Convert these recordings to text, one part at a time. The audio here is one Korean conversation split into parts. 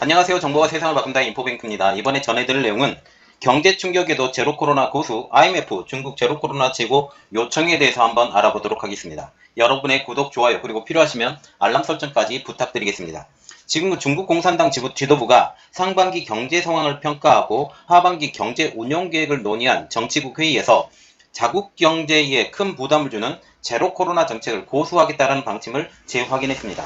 안녕하세요. 정보가 세상을 바꾼다 인포뱅크입니다. 이번에 전해드릴 내용은 경제 충격에도 제로 코로나 고수 IMF 중국 제로 코로나 제고 요청에 대해서 한번 알아보도록 하겠습니다. 여러분의 구독, 좋아요 그리고 필요하시면 알람 설정까지 부탁드리겠습니다. 지금 중국 공산당 지도부가 상반기 경제 상황을 평가하고 하반기 경제 운영 계획을 논의한 정치국 회의에서 자국 경제에 큰 부담을 주는 제로 코로나 정책을 고수하겠다는 방침을 재확인했습니다.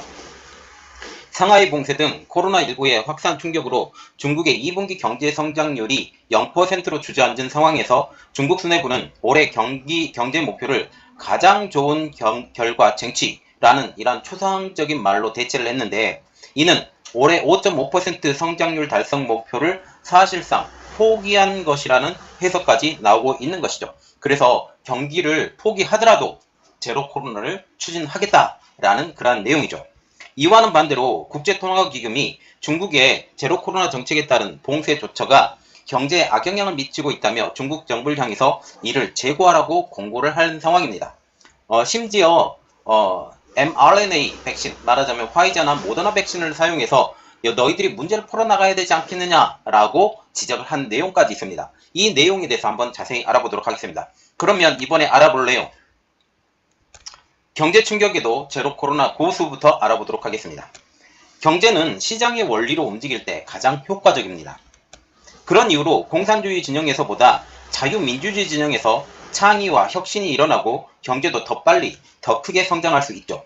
상하이 봉쇄 등 코로나19의 확산 충격으로 중국의 2분기 경제 성장률이 0%로 주저앉은 상황에서 중국 수뇌부는 올해 경제 목표를 가장 좋은 결과 쟁취라는 이런 추상적인 말로 대체를 했는데, 이는 올해 5.5% 성장률 달성 목표를 사실상 포기한 것이라는 해석까지 나오고 있는 것이죠. 그래서 경기를 포기하더라도 제로 코로나를 추진하겠다라는 그러한 내용이죠. 이와는 반대로 국제통화기금이 중국의 제로 코로나 정책에 따른 봉쇄 조처가 경제에 악영향을 미치고 있다며 중국 정부를 향해서 이를 재고하라고 공고를 한 상황입니다. 심지어 mRNA 백신, 말하자면 화이자나 모더나 백신을 사용해서 너희들이 문제를 풀어나가야 되지 않겠느냐라고 지적을 한 내용까지 있습니다. 이 내용에 대해서 한번 자세히 알아보도록 하겠습니다. 그러면 이번에 알아볼 내용, 경제 충격에도 제로 코로나 고수부터 알아보도록 하겠습니다. 경제는 시장의 원리로 움직일 때 가장 효과적입니다. 그런 이유로 공산주의 진영에서보다 자유민주주의 진영에서 창의와 혁신이 일어나고 경제도 더 빨리, 더 크게 성장할 수 있죠.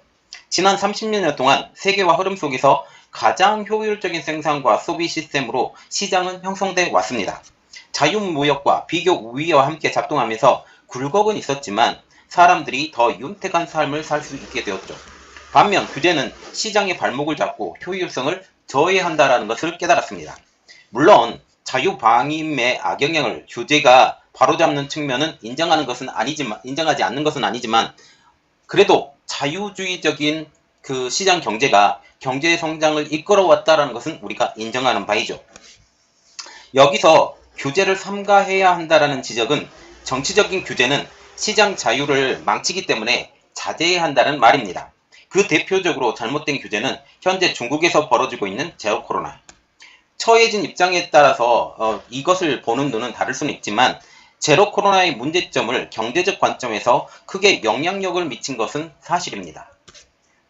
지난 30년 동안 세계화 흐름 속에서 가장 효율적인 생산과 소비 시스템으로 시장은 형성돼 왔습니다. 자유무역과 비교 우위와 함께 작동하면서 굴곡은 있었지만 사람들이 더 윤택한 삶을 살 수 있게 되었죠. 반면 규제는 시장의 발목을 잡고 효율성을 저해한다는 것을 깨달았습니다. 물론 자유방임의 악영향을 규제가 바로잡는 측면은 인정하지 않는 것은 아니지만, 그래도 자유주의적인 그 시장 경제가 경제 성장을 이끌어왔다는 것은 우리가 인정하는 바이죠. 여기서 규제를 삼가해야 한다는 지적은, 정치적인 규제는 시장 자유를 망치기 때문에 자제해야 한다는 말입니다. 그 대표적으로 잘못된 규제는 현재 중국에서 벌어지고 있는 제로 코로나. 처해진 입장에 따라서 이것을 보는 눈은 다를 수는 있지만, 제로 코로나의 문제점을 경제적 관점에서 크게 영향력을 미친 것은 사실입니다.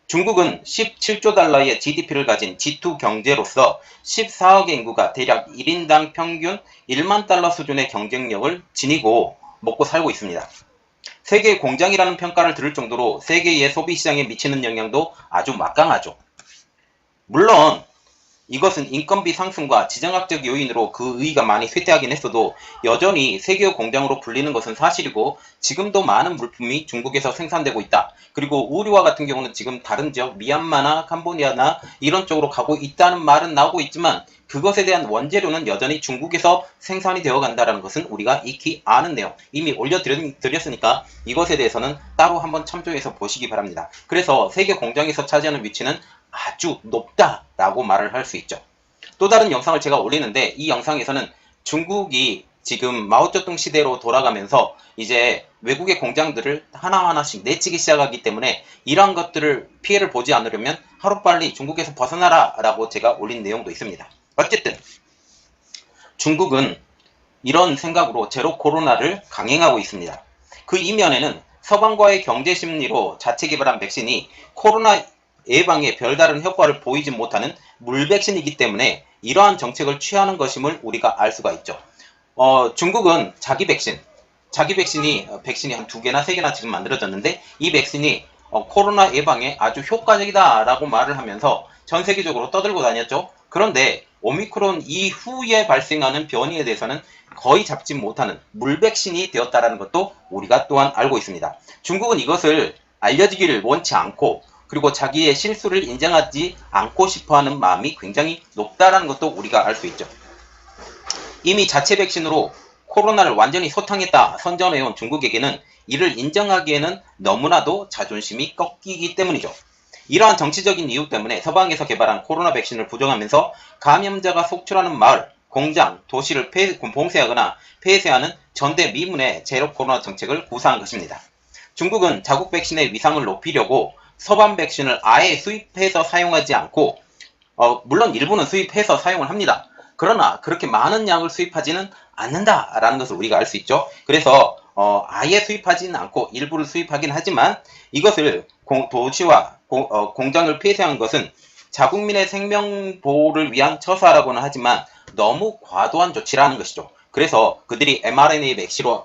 중국은 17조 달러의 GDP를 가진 G2 경제로서 14억의 인구가 대략 1인당 평균 1만 달러 수준의 경쟁력을 지니고 먹고 살고 있습니다. 세계 공장이라는 평가를 들을 정도로 세계의 소비시장에 미치는 영향도 아주 막강하죠. 물론 이것은 인건비 상승과 지정학적 요인으로 그 의의가 많이 쇠퇴하긴 했어도 여전히 세계 공장으로 불리는 것은 사실이고, 지금도 많은 물품이 중국에서 생산되고 있다. 그리고 의류와 같은 경우는 지금 다른 지역 미얀마나 캄보디아나 이런 쪽으로 가고 있다는 말은 나오고 있지만, 그것에 대한 원재료는 여전히 중국에서 생산이 되어 간다는 것은 우리가 익히 아는 내용, 이미 올려드렸으니까 이것에 대해서는 따로 한번 참조해서 보시기 바랍니다. 그래서 세계 공장에서 차지하는 위치는 아주 높다라고 말을 할 수 있죠. 또 다른 영상을 제가 올리는데, 이 영상에서는 중국이 지금 마오쩌둥 시대로 돌아가면서 이제 외국의 공장들을 하나하나씩 내치기 시작하기 때문에 이러한 것들을 피해를 보지 않으려면 하루빨리 중국에서 벗어나라 라고 제가 올린 내용도 있습니다. 어쨌든 중국은 이런 생각으로 제로 코로나를 강행하고 있습니다. 그 이면에는 서방과의 경제 심리로 자체 개발한 백신이 코로나 예방에 별다른 효과를 보이지 못하는 물백신이기 때문에 이러한 정책을 취하는 것임을 우리가 알 수가 있죠. 중국은 자기 백신이 한 2개나 3개나 지금 만들어졌는데, 이 백신이 코로나 예방에 아주 효과적이다라고 말을 하면서 전 세계적으로 떠들고 다녔죠. 그런데 오미크론 이후에 발생하는 변이에 대해서는 거의 잡지 못하는 물백신이 되었다는 것도 우리가 또한 알고 있습니다. 중국은 이것을 알려지기를 원치 않고, 그리고 자기의 실수를 인정하지 않고 싶어하는 마음이 굉장히 높다는 것도 우리가 알 수 있죠. 이미 자체 백신으로 코로나를 완전히 소탕했다 선전해온 중국에게는 이를 인정하기에는 너무나도 자존심이 꺾이기 때문이죠. 이러한 정치적인 이유 때문에 서방에서 개발한 코로나 백신을 부정하면서 감염자가 속출하는 마을, 공장, 도시를 봉쇄하거나 폐쇄하는 전대미문의 제로 코로나 정책을 구사한 것입니다. 중국은 자국 백신의 위상을 높이려고 서방 백신을 아예 수입해서 사용하지 않고 물론 일부는 수입해서 사용을 합니다. 그러나 그렇게 많은 양을 수입하지는 않는다라는 것을 우리가 알 수 있죠. 그래서 아예 수입하지는 않고 일부를 수입하긴 하지만 이것을 도시와 공장을 폐쇄한 것은 자국민의 생명 보호를 위한 처사라고는 하지만 너무 과도한 조치라는 것이죠. 그래서 그들이 mRNA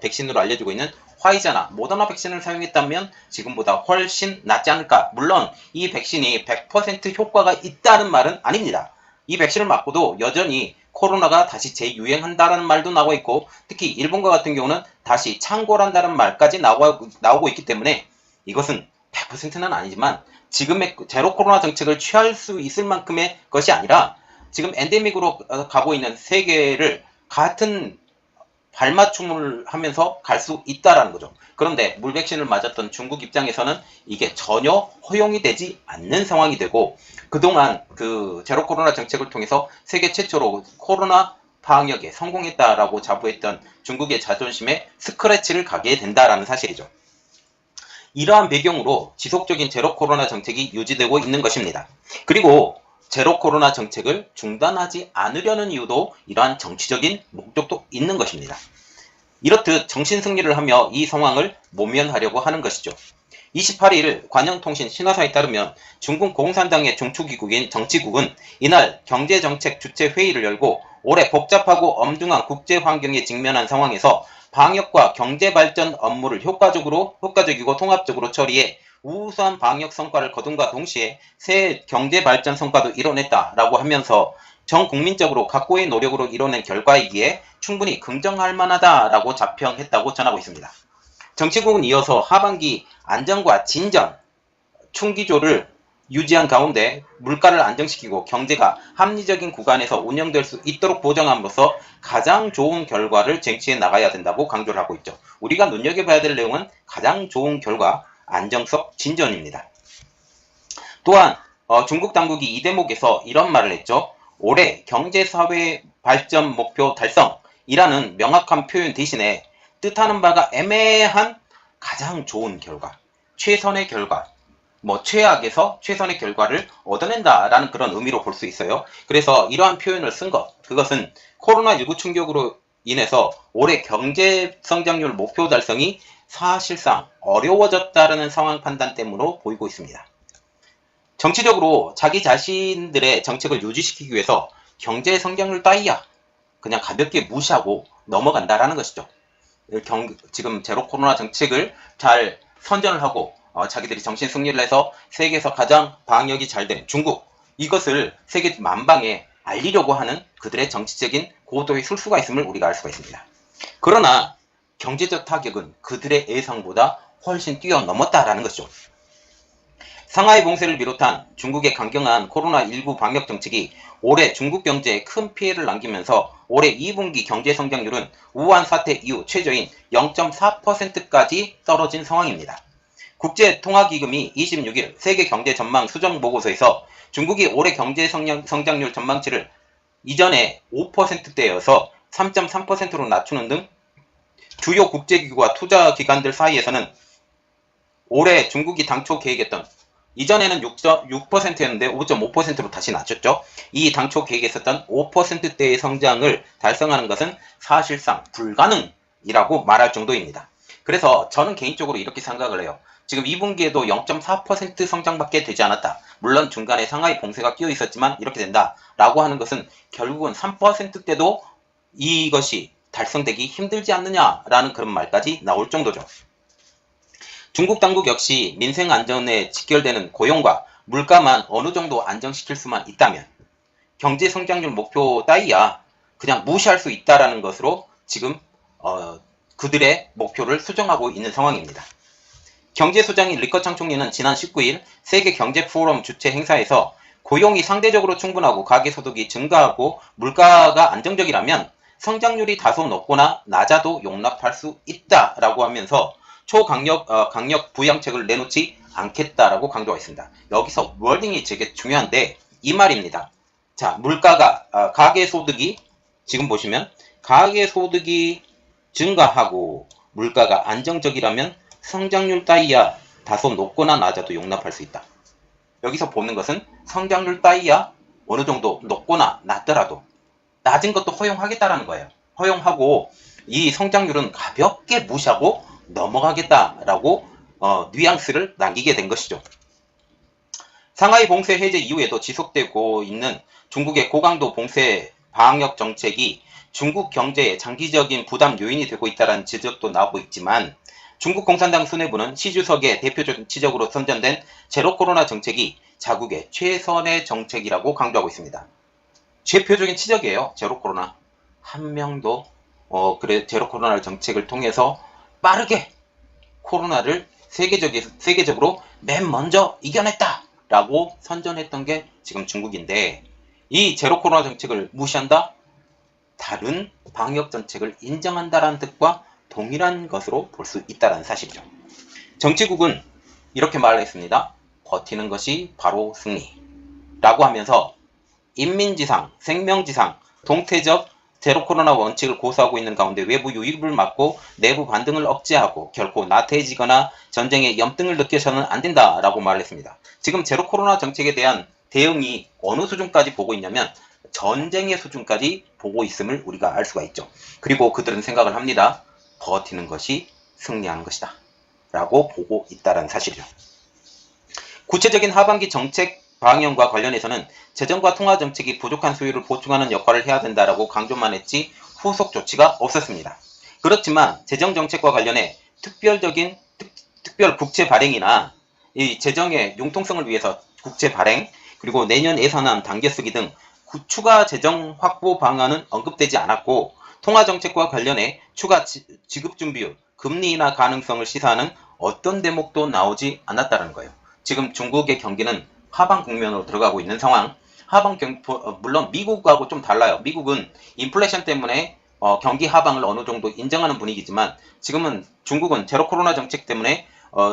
백신으로 알려지고 있는 화이자나 모더나 백신을 사용했다면 지금보다 훨씬 낫지 않을까. 물론 이 백신이 100% 효과가 있다는 말은 아닙니다. 이 백신을 맞고도 여전히 코로나가 다시 재유행한다는 말도 나오고 있고, 특히 일본과 같은 경우는 다시 창궐한다는 말까지 나오고 있기 때문에 이것은 100%는 아니지만 지금의 제로 코로나 정책을 취할 수 있을 만큼의 것이 아니라 지금 엔데믹으로 가고 있는 세계를 같은 발맞춤을 하면서 갈 수 있다라는 거죠. 그런데 물백신을 맞았던 중국 입장에서는 이게 전혀 허용이 되지 않는 상황이 되고, 그동안 그 제로 코로나 정책을 통해서 세계 최초로 코로나 방역에 성공했다라고 자부했던 중국의 자존심에 스크래치를 가게 된다라는 사실이죠. 이러한 배경으로 지속적인 제로 코로나 정책이 유지되고 있는 것입니다. 그리고 제로 코로나 정책을 중단하지 않으려는 이유도 이러한 정치적인 목적도 있는 것입니다. 이렇듯 정신승리를 하며 이 상황을 모면하려고 하는 것이죠. 28일 관영통신 신화사에 따르면 중국 공산당의 중추기국인 정치국은 이날 경제정책 주최회의를 열고 올해 복잡하고 엄중한 국제환경에 직면한 상황에서 방역과 경제발전 업무를 효과적이고 통합적으로 처리해 우수한 방역 성과를 거둔과 동시에 새 경제발전 성과도 이뤄냈다라고 하면서 전 국민적으로 각고의 노력으로 이뤄낸 결과이기에 충분히 긍정할 만하다라고 자평했다고 전하고 있습니다. 정치국은 이어서 하반기 안정과 진전, 충기조를 유지한 가운데 물가를 안정시키고 경제가 합리적인 구간에서 운영될 수 있도록 보장함으로써 가장 좋은 결과를 쟁취해 나가야 된다고 강조를 하고 있죠. 우리가 눈여겨봐야 될 내용은 가장 좋은 결과, 안정적 진전입니다. 또한 중국 당국이 이 대목에서 이런 말을 했죠. 올해 경제사회 발전 목표 달성이라는 명확한 표현 대신에 뜻하는 바가 애매한 가장 좋은 결과, 최선의 결과, 최악에서 최선의 결과를 얻어낸다라는 그런 의미로 볼 수 있어요. 그래서 이러한 표현을 쓴 것, 그것은 코로나19 충격으로 인해서 올해 경제 성장률 목표 달성이 사실상 어려워졌다는 상황 판단 때문으로 보이고 있습니다. 정치적으로 자기 자신들의 정책을 유지시키기 위해서 경제 성장률 따위야 그냥 가볍게 무시하고 넘어간다라는 것이죠. 지금 제로 코로나 정책을 잘 선전을 하고 자기들이 정신 승리를 해서 세계에서 가장 방역이 잘 된 중국, 이것을 세계 만방에 알리려고 하는 그들의 정치적인 고도의 술수가 있음을 우리가 알 수가 있습니다. 그러나 경제적 타격은 그들의 예상보다 훨씬 뛰어넘었다라는 것이죠. 상하이 봉쇄를 비롯한 중국의 강경한 코로나19 방역 정책이 올해 중국 경제에 큰 피해를 남기면서 올해 2분기 경제 성장률은 우한 사태 이후 최저인 0.4%까지 떨어진 상황입니다. 국제통화기금이 26일 세계 경제 전망 수정 보고서에서 중국이 올해 경제 성장률 전망치를 이전에 5%대여서 3.3%로 낮추는 등 주요 국제기구와 투자기관들 사이에서는 올해 중국이 당초 계획했던, 이전에는 6%였는데 5.5%로 다시 낮췄죠. 이 당초 계획했었던 5%대의 성장을 달성하는 것은 사실상 불가능이라고 말할 정도입니다. 그래서 저는 개인적으로 이렇게 생각을 해요. 지금 2분기에도 0.4% 성장밖에 되지 않았다. 물론 중간에 상하이 봉쇄가 끼어 있었지만 이렇게 된다라고 하는 것은 결국은 3%대도 이것이 달성되기 힘들지 않느냐라는 그런 말까지 나올 정도죠. 중국 당국 역시 민생 안전에 직결되는 고용과 물가만 어느 정도 안정시킬 수만 있다면 경제 성장률 목표 따위야 그냥 무시할 수 있다라는 것으로 지금 그들의 목표를 수정하고 있는 상황입니다. 경제소장인 리커창 총리는 지난 19일 세계 경제 포럼 주최 행사에서 고용이 상대적으로 충분하고 가계소득이 증가하고 물가가 안정적이라면 성장률이 다소 높거나 낮아도 용납할 수 있다라고 하면서 강력 부양책을 내놓지 않겠다라고 강조했습니다. 여기서 워딩이 되게 중요한데 이 말입니다. 자, 물가가 가계소득이 지금 보시면 가계소득이 증가하고 물가가 안정적이라면 성장률 따위야 다소 높거나 낮아도 용납할 수 있다. 여기서 보는 것은 성장률 따위야 어느 정도 높거나 낮더라도 낮은 것도 허용하겠다라는 거예요. 허용하고 이 성장률은 가볍게 무시하고 넘어가겠다라고 뉘앙스를 남기게 된 것이죠. 상하이 봉쇄 해제 이후에도 지속되고 있는 중국의 고강도 봉쇄 방역 정책이 중국 경제에 장기적인 부담 요인이 되고 있다는 지적도 나오고 있지만 중국 공산당 수뇌부는 시 주석의 대표적인 지적으로 선전된 제로 코로나 정책이 자국의 최선의 정책이라고 강조하고 있습니다. 대표적인 지적이에요. 제로 코로나. 한 명도 제로 코로나 정책을 통해서 빠르게 코로나를 세계적으로 맨 먼저 이겨냈다라고 선전했던 게 지금 중국인데, 이 제로 코로나 정책을 무시한다? 다른 방역 정책을 인정한다라는 뜻과 동일한 것으로 볼 수 있다는 사실이죠. 정치국은 이렇게 말했습니다. 버티는 것이 바로 승리라고 하면서 인민지상, 생명지상, 동태적 제로 코로나 원칙을 고수하고 있는 가운데 외부 유입을 막고 내부 반등을 억제하고 결코 나태해지거나 전쟁의 염등을 느껴서는 안 된다라고 말했습니다. 지금 제로 코로나 정책에 대한 대응이 어느 수준까지 보고 있냐면 전쟁의 수준까지 보고 있음을 우리가 알 수가 있죠. 그리고 그들은 생각을 합니다. 버티는 것이 승리하는 것이다 라고 보고 있다는 사실이죠. 구체적인 하반기 정책 방향과 관련해서는 재정과 통화 정책이 부족한 수요를 보충하는 역할을 해야 된다라고 강조만 했지 후속 조치가 없었습니다. 그렇지만 재정 정책과 관련해 특별 국채 발행이나 이 재정의 융통성을 위해서 국채 발행, 그리고 내년 예산안 당겨 쓰기 등 추가 재정 확보 방안은 언급되지 않았고, 통화 정책과 관련해 추가 지급 준비율, 금리 인하 가능성을 시사하는 어떤 대목도 나오지 않았다는 거예요. 지금 중국의 경기는 하방 국면으로 들어가고 있는 상황. 물론 미국하고 좀 달라요. 미국은 인플레이션 때문에 경기 하방을 어느 정도 인정하는 분위기지만 지금은 중국은 제로 코로나 정책 때문에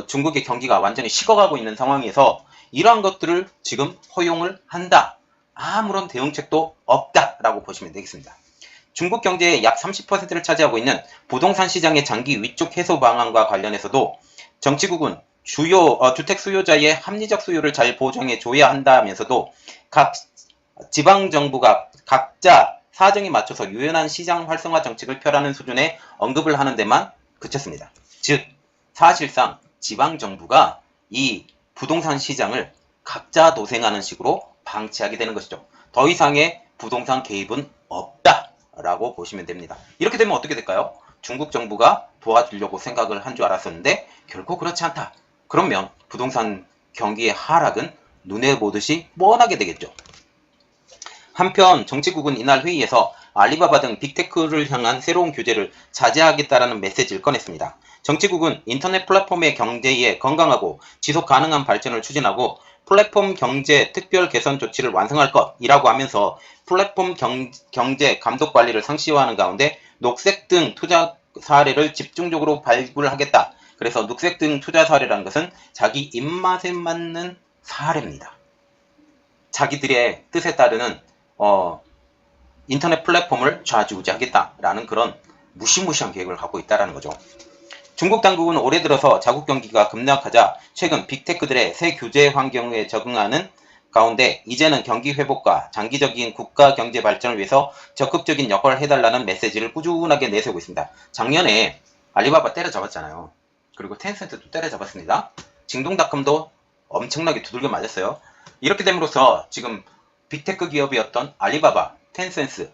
중국의 경기가 완전히 식어가고 있는 상황에서 이러한 것들을 지금 허용을 한다. 아무런 대응책도 없다라고 보시면 되겠습니다. 중국 경제의 약 30%를 차지하고 있는 부동산 시장의 장기 위축 해소 방안과 관련해서도 정치국은 주택 수요자의 합리적 수요를 잘 보장해 줘야 한다면서도 각 지방정부가 각자 사정에 맞춰서 유연한 시장 활성화 정책을 펴라는 수준의 언급을 하는 데만 그쳤습니다. 즉 사실상 지방정부가 이 부동산 시장을 각자 도생하는 식으로 방치하게 되는 것이죠. 더 이상의 부동산 개입은 없다라고 보시면 됩니다. 이렇게 되면 어떻게 될까요? 중국 정부가 도와주려고 생각을 한 줄 알았었는데 결코 그렇지 않다. 그러면 부동산 경기의 하락은 눈에 보듯이 뻔하게 되겠죠. 한편 정치국은 이날 회의에서 알리바바 등 빅테크를 향한 새로운 규제를 자제하겠다라는 메시지를 꺼냈습니다. 정치국은 인터넷 플랫폼의 경제의 건강하고 지속 가능한 발전을 추진하고 플랫폼 경제 특별 개선 조치를 완성할 것이라고 하면서 플랫폼 경제 감독 관리를 상시화하는 가운데 녹색 등 투자 사례를 집중적으로 발굴하겠다. 그래서 녹색 등 투자 사례라는 것은 자기 입맛에 맞는 사례입니다. 자기들의 뜻에 따르는 인터넷 플랫폼을 좌지우지하겠다라는 그런 무시무시한 계획을 갖고 있다는 거죠. 중국 당국은 올해 들어서 자국 경기가 급락하자 최근 빅테크들의 새 규제 환경에 적응하는 가운데 이제는 경기 회복과 장기적인 국가 경제 발전을 위해서 적극적인 역할을 해달라는 메시지를 꾸준하게 내세우고 있습니다. 작년에 알리바바 때려잡았잖아요. 그리고 텐센트도 때려잡았습니다. 징동닷컴도 엄청나게 두들겨 맞았어요. 이렇게 됨으로써 지금 빅테크 기업이었던 알리바바, 텐센스,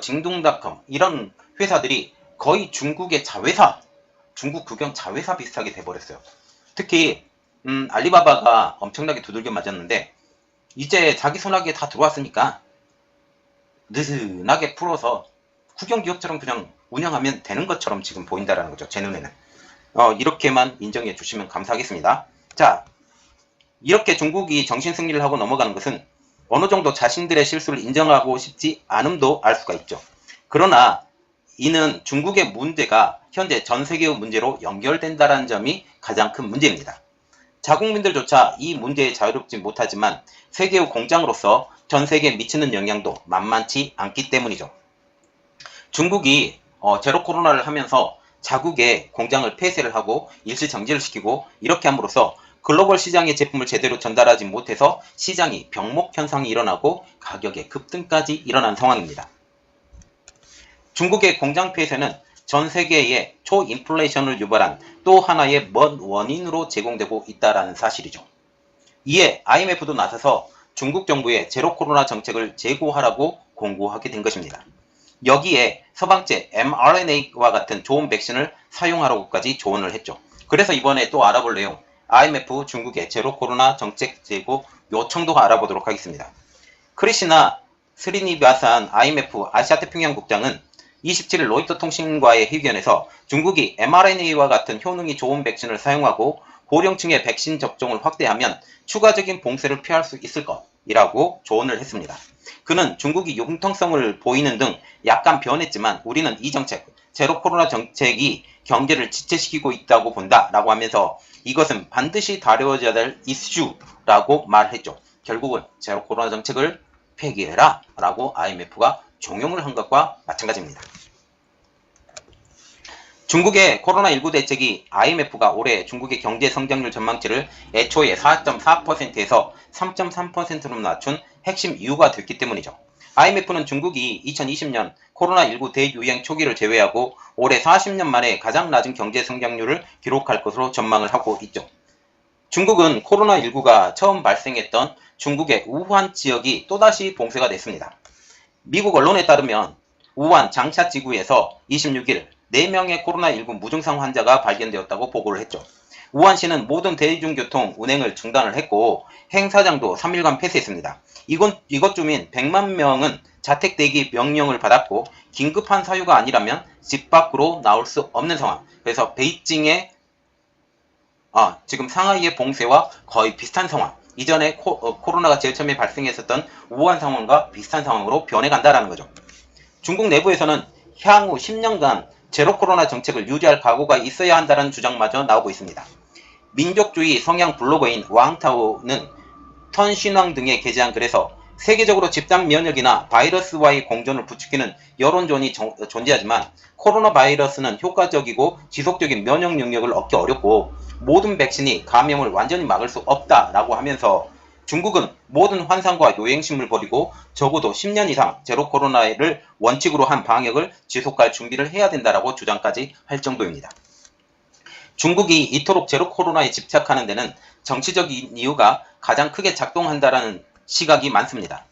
징동닷컴 이런 회사들이 거의 중국의 자회사, 중국 국영 자회사 비슷하게 돼버렸어요. 특히 알리바바가 엄청나게 두들겨 맞았는데 이제 자기 손아귀에 다 들어왔으니까 느슨하게 풀어서 국영 기업처럼 그냥 운영하면 되는 것처럼 지금 보인다는 거죠. 제 눈에는. 이렇게만 인정해 주시면 감사하겠습니다. 자, 이렇게 중국이 정신승리를 하고 넘어가는 것은 어느 정도 자신들의 실수를 인정하고 싶지 않음도 알 수가 있죠. 그러나 이는 중국의 문제가 현재 전 세계의 문제로 연결된다는 점이 가장 큰 문제입니다. 자국민들조차 이 문제에 자유롭지 못하지만 세계의 공장으로서 전 세계에 미치는 영향도 만만치 않기 때문이죠. 중국이 제로 코로나를 하면서 자국의 공장을 폐쇄를 하고 일시 정지를 시키고 이렇게 함으로써 글로벌 시장에 제품을 제대로 전달하지 못해서 시장이 병목 현상이 일어나고 가격의 급등까지 일어난 상황입니다. 중국의 공장 폐쇄는 전 세계의 초인플레이션을 유발한 또 하나의 먼 원인으로 제공되고 있다는 사실이죠. 이에 IMF도 나서서 중국 정부의 제로 코로나 정책을 재고하라고 공고하게 된 것입니다. 여기에 서방제 mRNA와 같은 좋은 백신을 사용하라고까지 조언을 했죠. 그래서 이번에 또 알아볼 내용, IMF 중국의 제로 코로나 정책 재고 요청도 알아보도록 하겠습니다. 크리시나 스리니바산 IMF 아시아태평양 국장은 27일 로이터 통신과의 회견에서 중국이 mRNA와 같은 효능이 좋은 백신을 사용하고 고령층의 백신 접종을 확대하면 추가적인 봉쇄를 피할 수 있을 것이라고 조언을 했습니다. 그는 중국이 융통성을 보이는 등 약간 변했지만 우리는 이 정책, 제로 코로나 정책이 경제를 지체시키고 있다고 본다라고 하면서 이것은 반드시 다뤄져야 될 이슈라고 말했죠. 결국은 제로 코로나 정책을 폐기해라 라고 IMF가 종용을 한 것과 마찬가지입니다. 중국의 코로나19 대책이 IMF가 올해 중국의 경제 성장률 전망치를 애초에 4.4%에서 3.3%로 낮춘 핵심 이유가 됐기 때문이죠. IMF는 중국이 2020년 코로나19 대유행 초기를 제외하고 올해 40년 만에 가장 낮은 경제 성장률을 기록할 것으로 전망을 하고 있죠. 중국은 코로나19가 처음 발생했던 중국의 우한 지역이 또다시 봉쇄가 됐습니다. 미국 언론에 따르면 우한 장샤지구에서 26일 4명의 코로나19 무증상 환자가 발견되었다고 보고를 했죠. 우한시는 모든 대중교통 운행을 중단을 했고 행사장도 3일간 폐쇄했습니다. 이곳 주민 100만 명은 자택 대기 명령을 받았고 긴급한 사유가 아니라면 집 밖으로 나올 수 없는 상황. 그래서 베이징의 지금 상하이의 봉쇄와 거의 비슷한 상황. 이전에 코로나가 제일 처음에 발생했었던 우한 상황과 비슷한 상황으로 변해간다라는 거죠. 중국 내부에서는 향후 10년간 제로 코로나 정책을 유지할 각오가 있어야 한다는 주장마저 나오고 있습니다. 민족주의 성향 블로거인 왕타오는 턴신왕 등에 게재한 글에서 세계적으로 집단 면역이나 바이러스와의 공존을 부추기는 여론전이 존재하지만 코로나 바이러스는 효과적이고 지속적인 면역 능력을 얻기 어렵고 모든 백신이 감염을 완전히 막을 수 없다라고 하면서 중국은 모든 환상과 요행심을 버리고 적어도 10년 이상 제로 코로나를 원칙으로 한 방역을 지속할 준비를 해야 된다라고 주장까지 할 정도입니다. 중국이 이토록 제로 코로나에 집착하는 데는 정치적인 이유가 가장 크게 작동한다라는 시각이 많습니다.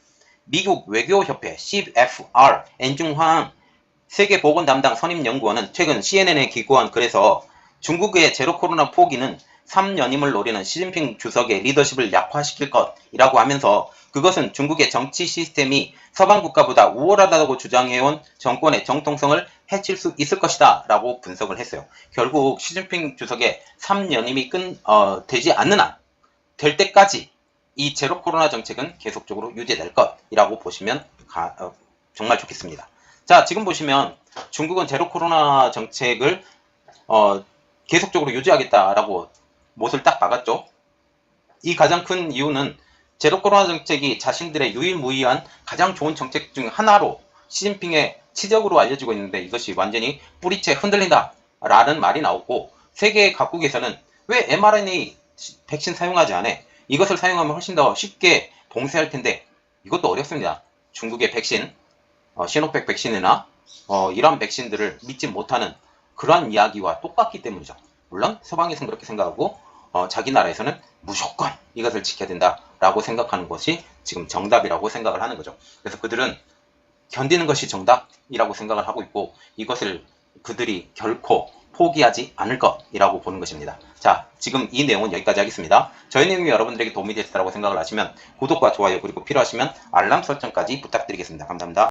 미국 외교협회 CFR 앤중황 세계보건 담당 선임연구원은 최근 CNN에 기고한 글에서 중국의 제로 코로나 포기는 3년임을 노리는 시진핑 주석의 리더십을 약화시킬 것이라고 하면서 그것은 중국의 정치 시스템이 서방 국가보다 우월하다고 주장해온 정권의 정통성을 해칠 수 있을 것이다 라고 분석을 했어요. 결국 시진핑 주석의 3년임이 되지 않는 한 될 때까지 이 제로 코로나 정책은 계속적으로 유지될 것이라고 보시면 정말 좋겠습니다. 자, 지금 보시면 중국은 제로 코로나 정책을 계속적으로 유지하겠다라고 못을 딱 박았죠. 이 가장 큰 이유는 제로 코로나 정책이 자신들의 유일무이한 가장 좋은 정책 중 하나로 시진핑의 치적으로 알려지고 있는데 이것이 완전히 뿌리채 흔들린다 라는 말이 나오고 세계 각국에서는 왜 mRNA 백신 사용하지 않아? 이것을 사용하면 훨씬 더 쉽게 봉쇄할 텐데 이것도 어렵습니다. 중국의 백신, 시노팩 백신이나 이런 백신들을 믿지 못하는 그러한 이야기와 똑같기 때문이죠. 물론 서방에서는 그렇게 생각하고 자기 나라에서는 무조건 이것을 지켜야 된다라고 생각하는 것이 지금 정답이라고 생각을 하는 거죠. 그래서 그들은 견디는 것이 정답이라고 생각을 하고 있고 이것을 그들이 결코 포기하지 않을 것이라고 보는 것입니다. 자, 지금 이 내용은 여기까지 하겠습니다. 저희 내용이 여러분들에게 도움이 됐다고 생각을 하시면 구독과 좋아요 그리고 필요하시면 알람 설정까지 부탁드리겠습니다. 감사합니다.